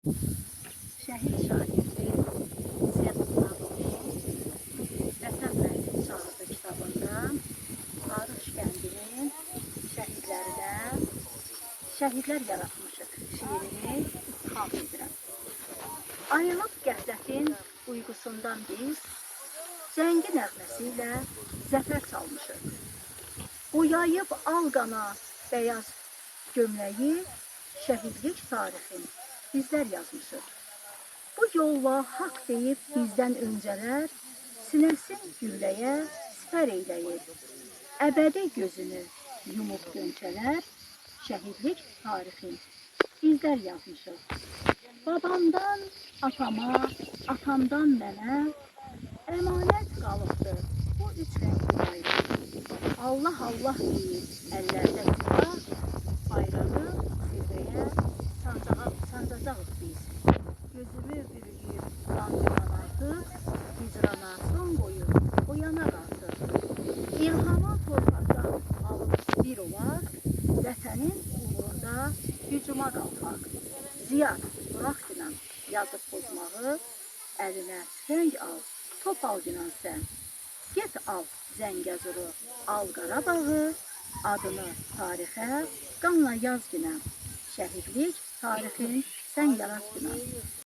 Şəhid şairdi İzzət Muradovun Vətən Məni Çağırdı kitabından Arıq kəndinin şəhidlər yaratmışıq şiirini ixam edirəm. Ayılıb qəflətin uyqusundan biz cəngi nəğməsi ilə zəfər çalmışıq. Boyayıb al qana bəyaz gömləyi şəhidlik tarixin bizlər yazmışıq. Bu yolla haqq deyib bizdən öncələr sinəsin gülləyə sipər eyləyir. Əbədi gözünü yumub dönçələr şəhidlik tarixin bizlər yazmışıq. Babamdan atama, atamdan mənə əmanət qalıbdır bu üç rəngli bayraq. Allah Allah deyir əllərdə silah, bayrağı zirvəyə sancacağıq biz. Gözümü bürüyüb qandıran artıq, hicrana son qoyub oyanar artıq. İlhamı torpaqdan alıb bir olaq, vətənin uğrunda hücuma qalxaq. Ziyad, bırax dinan yazıb pozmağı, əlinə tüfəng al, top al dinan sən. Get al Zəngəzuru, al Qarabağı, adını tarixə qanla yaz dinan. Şəhidlik tarixin sən yarat dinan.